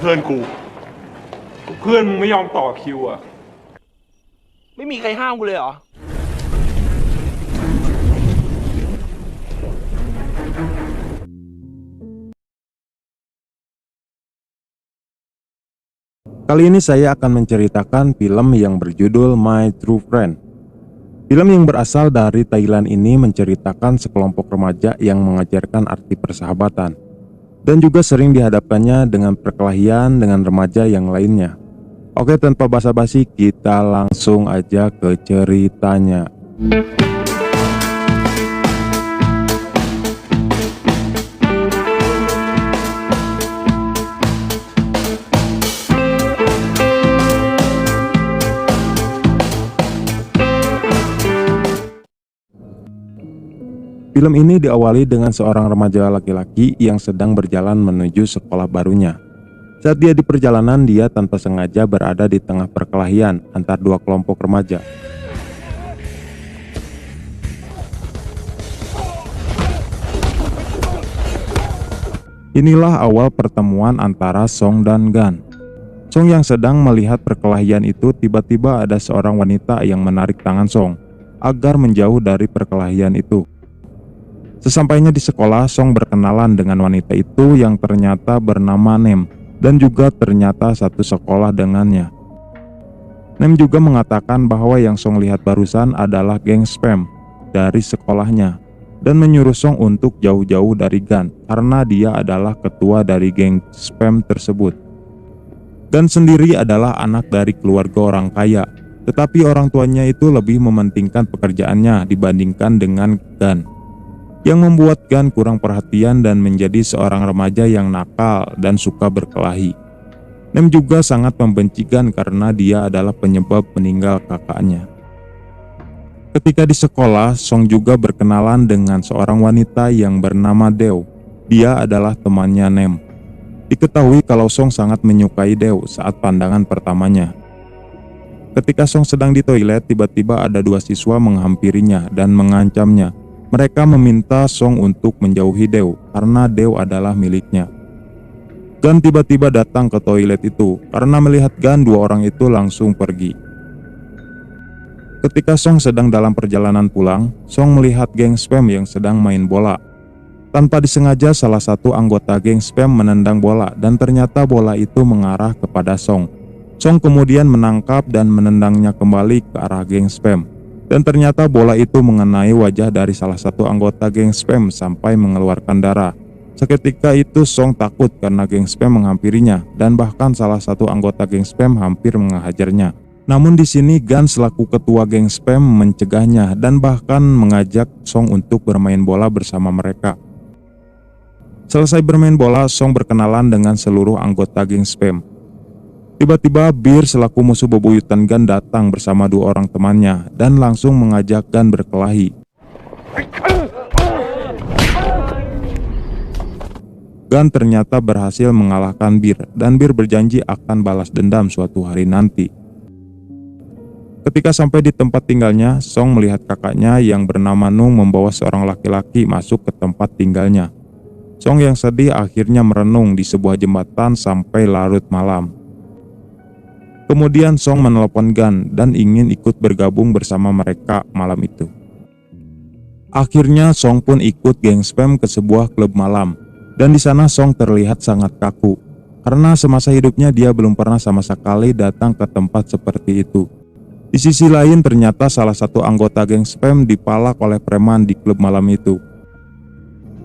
พื่อนกูเพื่อนมึงไม่ยอมต่อคิวอ่ะไม่มีใครห้ามกูเลยเหรอ Kali ini saya akan menceritakan film yang berjudul My True Friend. Film yang berasal dari Thailand ini menceritakan sekelompok remaja yang mengajarkan arti persahabatan dan juga sering dihadapkannya dengan perkelahian dengan remaja yang lainnya. Oke, tanpa basa-basi kita langsung aja ke ceritanya. Film ini diawali dengan seorang remaja laki-laki yang sedang berjalan menuju sekolah barunya. Saat dia di perjalanan, dia tanpa sengaja berada di tengah perkelahian antar dua kelompok remaja. Inilah awal pertemuan antara Song dan Gan. Song yang sedang melihat perkelahian itu, tiba-tiba ada seorang wanita yang menarik tangan Song agar menjauh dari perkelahian itu. Sesampainya di sekolah, Song berkenalan dengan wanita itu yang ternyata bernama Nem dan juga ternyata satu sekolah dengannya. Nem juga mengatakan bahwa yang Song lihat barusan adalah geng spam dari sekolahnya dan menyuruh Song untuk jauh-jauh dari Gan karena dia adalah ketua dari geng spam tersebut. Gan sendiri adalah anak dari keluarga orang kaya, tetapi orang tuanya itu lebih mementingkan pekerjaannya dibandingkan dengan Gan, yang membuat Gan kurang perhatian dan menjadi seorang remaja yang nakal dan suka berkelahi. Nem juga sangat membenci Gan karena dia adalah penyebab meninggal kakaknya. Ketika di sekolah, Song juga berkenalan dengan seorang wanita yang bernama Deo. Dia adalah temannya Nem. Diketahui kalau Song sangat menyukai Deo saat pandangan pertamanya. Ketika Song sedang di toilet, tiba-tiba ada dua siswa menghampirinya dan mengancamnya. Mereka meminta Song untuk menjauhi Deo karena Deo adalah miliknya. Gan tiba-tiba datang ke toilet itu. Karena melihat Gan, dua orang itu langsung pergi. Ketika Song sedang dalam perjalanan pulang, Song melihat geng spam yang sedang main bola. Tanpa disengaja, salah satu anggota geng spam menendang bola dan ternyata bola itu mengarah kepada Song. Song kemudian menangkap dan menendangnya kembali ke arah geng spam. Dan ternyata bola itu mengenai wajah dari salah satu anggota geng spam sampai mengeluarkan darah. Seketika itu Song takut karena geng spam menghampirinya dan bahkan salah satu anggota geng spam hampir menghajarnya. Namun di sini Gan selaku ketua geng spam mencegahnya dan bahkan mengajak Song untuk bermain bola bersama mereka. Selesai bermain bola, Song berkenalan dengan seluruh anggota geng spam. Tiba-tiba Bir selaku musuh bebuyutan Gan datang bersama dua orang temannya dan langsung mengajak Gan berkelahi. Gan ternyata berhasil mengalahkan Bir dan Bir berjanji akan balas dendam suatu hari nanti. Ketika sampai di tempat tinggalnya, Song melihat kakaknya yang bernama Nung membawa seorang laki-laki masuk ke tempat tinggalnya. Song yang sedih akhirnya merenung di sebuah jembatan sampai larut malam. Kemudian Song menelepon Gan dan ingin ikut bergabung bersama mereka malam itu. Akhirnya Song pun ikut geng spam ke sebuah klub malam. Dan di sana Song terlihat sangat kaku karena semasa hidupnya dia belum pernah sama sekali datang ke tempat seperti itu. Di sisi lain ternyata salah satu anggota geng spam dipalak oleh preman di klub malam itu.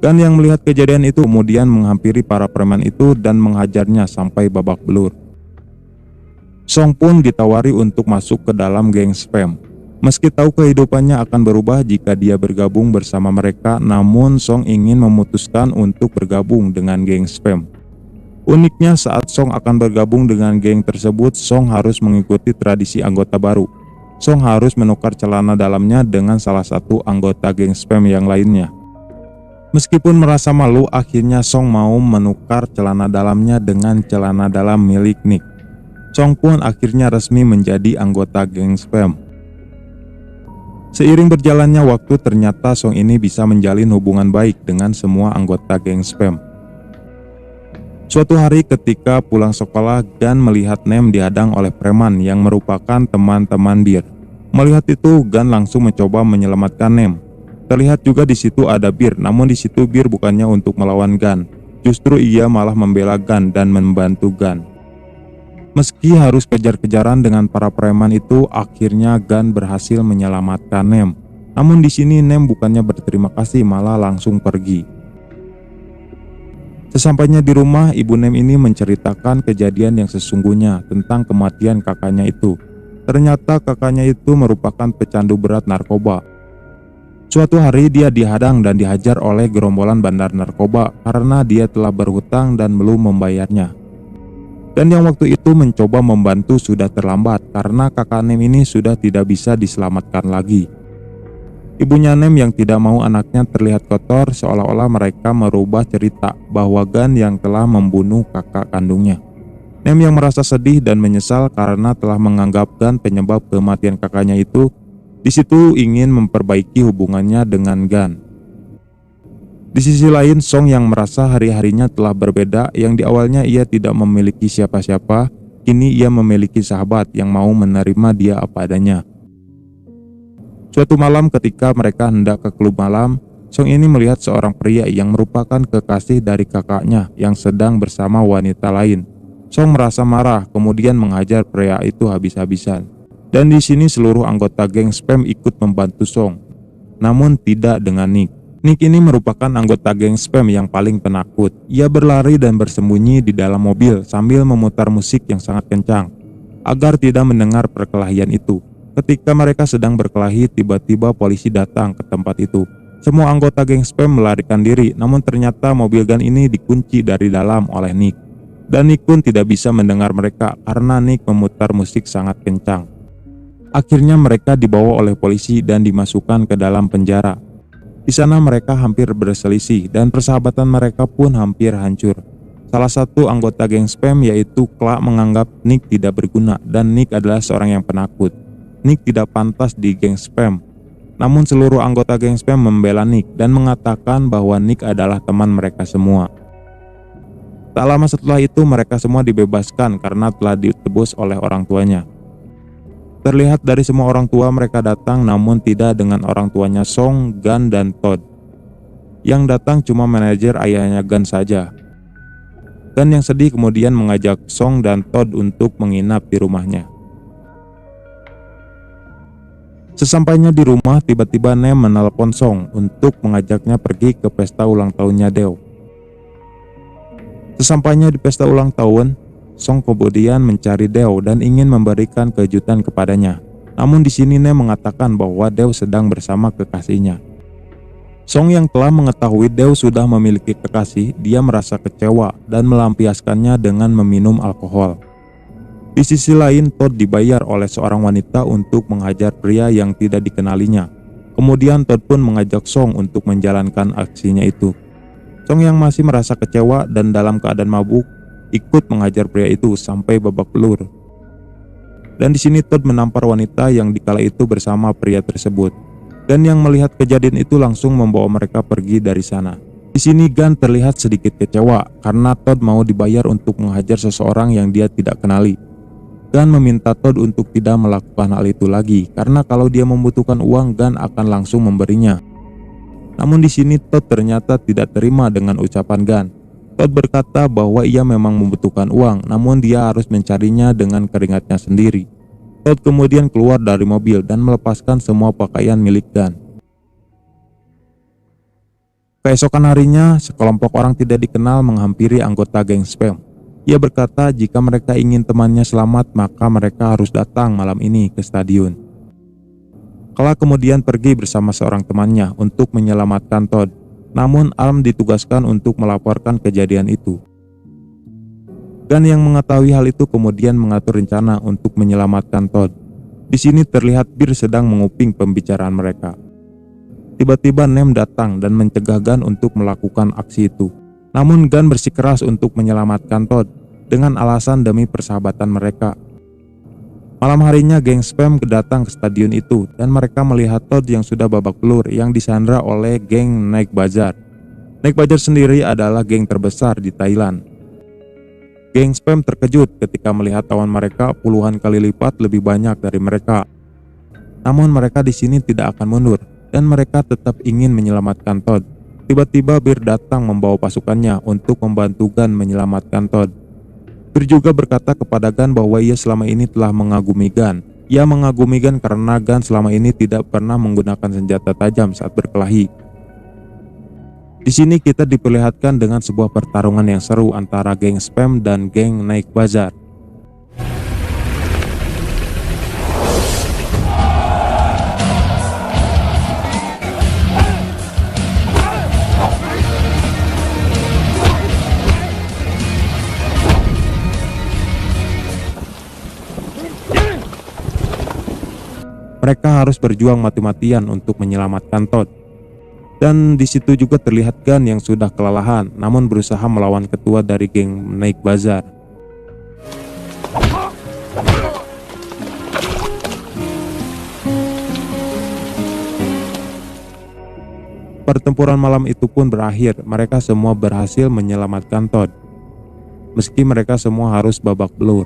Gan yang melihat kejadian itu kemudian menghampiri para preman itu dan menghajarnya sampai babak belur. Song pun ditawari untuk masuk ke dalam geng spam. Meski tahu kehidupannya akan berubah jika dia bergabung bersama mereka, namun Song ingin memutuskan untuk bergabung dengan geng spam. Uniknya saat Song akan bergabung dengan geng tersebut, Song harus mengikuti tradisi anggota baru. Song harus menukar celana dalamnya dengan salah satu anggota geng spam yang lainnya. Meskipun merasa malu, akhirnya Song mau menukar celana dalamnya dengan celana dalam milik Nick. Song pun akhirnya resmi menjadi anggota geng spam. Seiring berjalannya waktu, ternyata Song ini bisa menjalin hubungan baik dengan semua anggota geng spam. Suatu hari ketika pulang sekolah, Gan melihat Nem dihadang oleh preman yang merupakan teman-teman Bir. Melihat itu, Gan langsung mencoba menyelamatkan Nem. Terlihat juga di situ ada Bir, namun di situ Bir bukannya untuk melawan Gan. Justru ia malah membela Gan dan membantu Gan. Meski harus kejar-kejaran dengan para preman itu, akhirnya Gan berhasil menyelamatkan Nem. Namun di sini Nem bukannya berterima kasih, malah langsung pergi. Sesampainya di rumah, ibu Nem ini menceritakan kejadian yang sesungguhnya tentang kematian kakaknya itu. Ternyata kakaknya itu merupakan pecandu berat narkoba. Suatu hari dia dihadang dan dihajar oleh gerombolan bandar narkoba karena dia telah berhutang dan belum membayarnya. Dan yang waktu itu mencoba membantu sudah terlambat karena kakak Nem ini sudah tidak bisa diselamatkan lagi. Ibunya Nem yang tidak mau anaknya terlihat kotor, seolah-olah mereka merubah cerita bahwa Gan yang telah membunuh kakak kandungnya. Nem yang merasa sedih dan menyesal karena telah menganggap Gan penyebab kematian kakaknya itu, di situ ingin memperbaiki hubungannya dengan Gan. Di sisi lain, Song yang merasa hari-harinya telah berbeda, yang di awalnya ia tidak memiliki siapa-siapa, kini ia memiliki sahabat yang mau menerima dia apa adanya. Suatu malam ketika mereka hendak ke klub malam, Song ini melihat seorang pria yang merupakan kekasih dari kakaknya yang sedang bersama wanita lain. Song merasa marah, kemudian menghajar pria itu habis-habisan. Dan di sini seluruh anggota geng spam ikut membantu Song, namun tidak dengan Nick. Nick ini merupakan anggota geng spam yang paling penakut. Ia berlari dan bersembunyi di dalam mobil sambil memutar musik yang sangat kencang agar tidak mendengar perkelahian itu. Ketika mereka sedang berkelahi, tiba-tiba polisi datang ke tempat itu. Semua anggota geng spam melarikan diri, namun ternyata mobil Gan ini dikunci dari dalam oleh Nick. Dan Nick pun tidak bisa mendengar mereka karena Nick memutar musik sangat kencang. Akhirnya mereka dibawa oleh polisi dan dimasukkan ke dalam penjara. Di sana mereka hampir berselisih dan persahabatan mereka pun hampir hancur. Salah satu anggota geng spam yaitu Clark menganggap Nick tidak berguna dan Nick adalah seorang yang penakut. Nick tidak pantas di geng spam. Namun seluruh anggota geng spam membela Nick dan mengatakan bahwa Nick adalah teman mereka semua. Tak lama setelah itu mereka semua dibebaskan karena telah ditebus oleh orang tuanya. Terlihat dari semua orang tua mereka datang, namun tidak dengan orang tuanya Song, Gan, dan Todd. Yang datang cuma manajer ayahnya Gan saja. Gan yang sedih kemudian mengajak Song dan Todd untuk menginap di rumahnya. Sesampainya di rumah, tiba-tiba Nem menelpon Song untuk mengajaknya pergi ke pesta ulang tahunnya Deo. Sesampainya di pesta ulang tahun, Song kemudian mencari Deo dan ingin memberikan kejutan kepadanya. Namun di sini Nem mengatakan bahwa Deo sedang bersama kekasihnya. Song yang telah mengetahui Deo sudah memiliki kekasih, dia merasa kecewa dan melampiaskannya dengan meminum alkohol. Di sisi lain, Todd dibayar oleh seorang wanita untuk menghajar pria yang tidak dikenalinya. Kemudian Todd pun mengajak Song untuk menjalankan aksinya itu. Song yang masih merasa kecewa dan dalam keadaan mabuk ikut menghajar pria itu sampai babak belur. Dan di sini Todd menampar wanita yang dikala itu bersama pria tersebut. Dan yang melihat kejadian itu langsung membawa mereka pergi dari sana. Di sini Gan terlihat sedikit kecewa karena Todd mau dibayar untuk menghajar seseorang yang dia tidak kenali. Gan meminta Todd untuk tidak melakukan hal itu lagi karena kalau dia membutuhkan uang, Gan akan langsung memberinya. Namun di sini Todd ternyata tidak terima dengan ucapan Gan. Todd berkata bahwa ia memang membutuhkan uang, namun dia harus mencarinya dengan keringatnya sendiri. Todd kemudian keluar dari mobil dan melepaskan semua pakaian milik Gan. Keesokan harinya, sekelompok orang tidak dikenal menghampiri anggota geng spam. Ia berkata jika mereka ingin temannya selamat, maka mereka harus datang malam ini ke stadion. Clark kemudian pergi bersama seorang temannya untuk menyelamatkan Todd. Namun Arm ditugaskan untuk melaporkan kejadian itu. Gan yang mengetahui hal itu kemudian mengatur rencana untuk menyelamatkan Todd. Di sini terlihat Bir sedang menguping pembicaraan mereka. Tiba-tiba Nem datang dan mencegah Gan untuk melakukan aksi itu. Namun Gan bersikeras untuk menyelamatkan Todd dengan alasan demi persahabatan mereka. Malam harinya geng spam datang ke stadion itu dan mereka melihat Todd yang sudah babak belur yang disandra oleh geng Night Bazaar. Night Bazaar sendiri adalah geng terbesar di Thailand. Geng spam terkejut ketika melihat lawan mereka puluhan kali lipat lebih banyak dari mereka. Namun mereka di sini tidak akan mundur dan mereka tetap ingin menyelamatkan Todd. Tiba-tiba Bir datang membawa pasukannya untuk membantu Gun menyelamatkan Todd. Bir juga berkata kepada Gun bahwa ia selama ini telah mengagumi Gun. Ia mengagumi Gun karena Gun selama ini tidak pernah menggunakan senjata tajam saat berkelahi. Di sini kita diperlihatkan dengan sebuah pertarungan yang seru antara geng spam dan geng naik bazar. Mereka harus berjuang mati-matian untuk menyelamatkan Todd. Dan di situ juga terlihat Gun yang sudah kelelahan, namun berusaha melawan ketua dari geng naik bazar. Pertempuran malam itu pun berakhir. Mereka semua berhasil menyelamatkan Todd, meski mereka semua harus babak belur.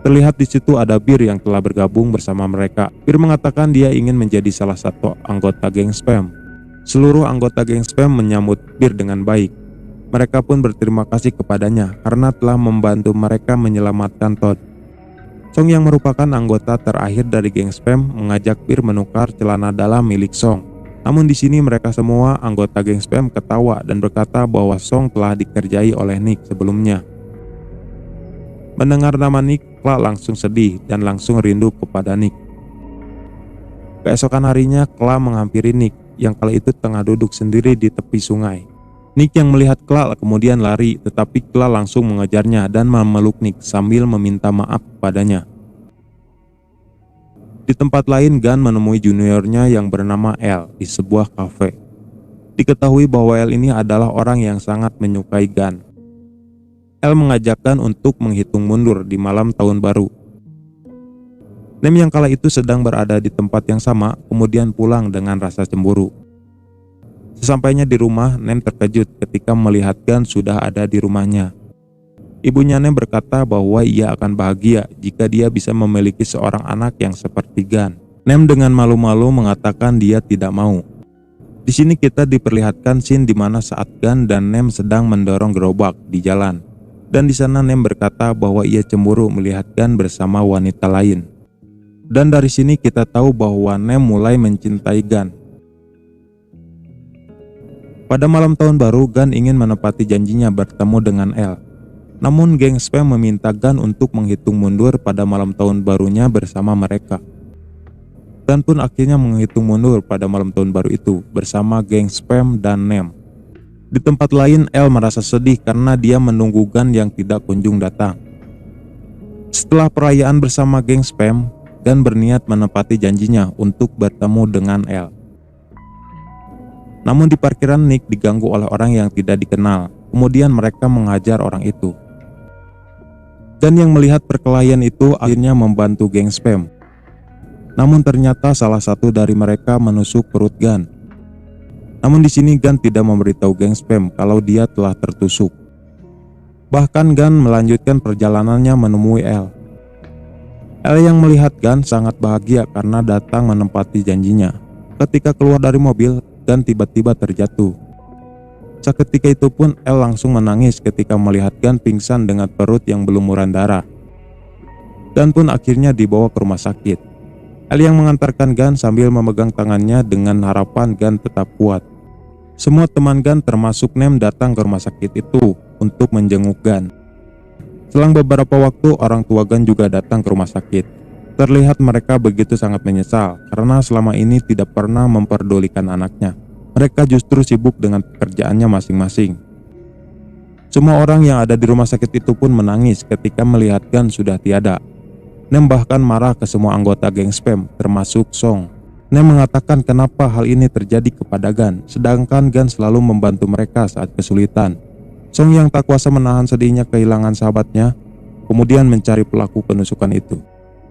Terlihat di situ ada Bir yang telah bergabung bersama mereka. Bir mengatakan dia ingin menjadi salah satu anggota geng spam. Seluruh anggota geng spam menyambut Bir dengan baik. Mereka pun berterima kasih kepadanya karena telah membantu mereka menyelamatkan Todd. Song yang merupakan anggota terakhir dari geng spam mengajak Bir menukar celana dalam milik Song. Namun di sini mereka semua anggota geng spam ketawa dan berkata bahwa Song telah dikerjai oleh Nick sebelumnya. Mendengar nama Nick, Clark langsung sedih dan langsung rindu kepada Nick. Keesokan harinya, Clark menghampiri Nick yang kala itu tengah duduk sendiri di tepi sungai. Nick yang melihat Clark kemudian lari, tetapi Clark langsung mengejarnya dan memeluk Nick sambil meminta maaf kepadanya. Di tempat lain, Gun menemui juniornya yang bernama L di sebuah kafe. Diketahui bahwa L ini adalah orang yang sangat menyukai Gun. L mengajak Gun untuk menghitung mundur di malam tahun baru. Nem yang kala itu sedang berada di tempat yang sama, kemudian pulang dengan rasa cemburu. Sesampainya di rumah, Nem terkejut ketika melihat Gun sudah ada di rumahnya. Ibunya Nem berkata bahwa ia akan bahagia jika dia bisa memiliki seorang anak yang seperti Gun. Nem dengan malu-malu mengatakan dia tidak mau. Di sini kita diperlihatkan scene di mana saat Gun dan Nem sedang mendorong gerobak di jalan. Dan di sana Nem berkata bahwa ia cemburu melihat Gun bersama wanita lain. Dan dari sini kita tahu bahwa Nem mulai mencintai Gun. Pada malam tahun baru, Gun ingin menepati janjinya bertemu dengan L. Namun geng spam meminta Gun untuk menghitung mundur pada malam tahun barunya bersama mereka. Gun pun akhirnya menghitung mundur pada malam tahun baru itu bersama geng spam dan Nem. Di tempat lain, L merasa sedih karena dia menunggu Gun yang tidak kunjung datang. Setelah perayaan bersama geng spam, Gun berniat menepati janjinya untuk bertemu dengan L. Namun di parkiran, Nick diganggu oleh orang yang tidak dikenal. Kemudian mereka menghajar orang itu. Dan yang melihat perkelahian itu akhirnya membantu geng spam. Namun ternyata salah satu dari mereka menusuk perut Gun. Namun di sini Gun tidak memberitahu geng spam kalau dia telah tertusuk. Bahkan Gun melanjutkan perjalanannya menemui L. L yang melihat Gun sangat bahagia karena datang menempati janjinya. Ketika keluar dari mobil, Gun tiba-tiba terjatuh. Seketika itu pun L langsung menangis ketika melihat Gun pingsan dengan perut yang berlumuran darah. Gun pun akhirnya dibawa ke rumah sakit. L yang mengantarkan Gun sambil memegang tangannya dengan harapan Gun tetap kuat. Semua teman Gun termasuk Nem datang ke rumah sakit itu untuk menjenguk Gun. Selang beberapa waktu, orang tua Gun juga datang ke rumah sakit. Terlihat mereka begitu sangat menyesal karena selama ini tidak pernah memperdulikan anaknya. Mereka justru sibuk dengan pekerjaannya masing-masing. Semua orang yang ada di rumah sakit itu pun menangis ketika melihat Gun sudah tiada. Nem bahkan marah ke semua anggota geng spam, termasuk Song. Nem mengatakan kenapa hal ini terjadi kepada Gun, sedangkan Gun selalu membantu mereka saat kesulitan. Song yang tak kuasa menahan sedihnya kehilangan sahabatnya, kemudian mencari pelaku penusukan itu.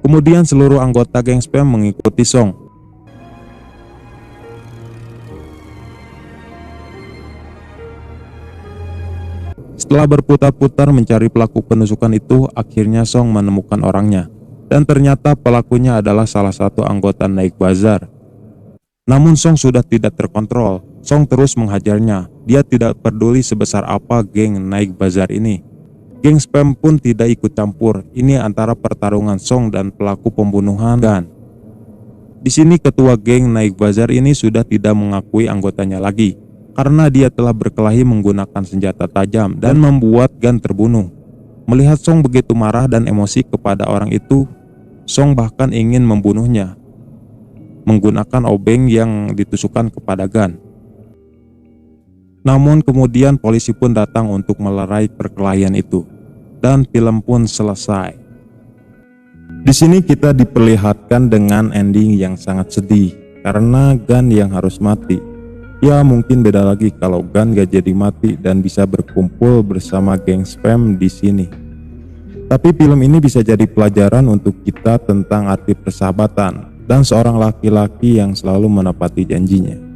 Kemudian seluruh anggota geng spam mengikuti Song. Setelah berputar-putar mencari pelaku penusukan itu, akhirnya Song menemukan orangnya. Dan ternyata pelakunya adalah salah satu anggota Night Bazaar. Namun Song sudah tidak terkontrol. Song terus menghajarnya. Dia tidak peduli sebesar apa geng Night Bazaar ini. Geng spam pun tidak ikut campur. Ini antara pertarungan Song dan pelaku pembunuhan Gun. Di sini ketua geng Night Bazaar ini sudah tidak mengakui anggotanya lagi, karena dia telah berkelahi menggunakan senjata tajam dan membuat Gun terbunuh. Melihat Song begitu marah dan emosi kepada orang itu, Song bahkan ingin membunuhnya menggunakan obeng yang ditusukkan kepada Gun. Namun kemudian polisi pun datang untuk melerai perkelahian itu, dan film pun selesai. Di sini kita diperlihatkan dengan ending yang sangat sedih karena Gun yang harus mati. Ya mungkin beda lagi kalau Gun gak jadi mati dan bisa berkumpul bersama geng spam di sini. Tapi film ini bisa jadi pelajaran untuk kita tentang arti persahabatan dan seorang laki-laki yang selalu menepati janjinya.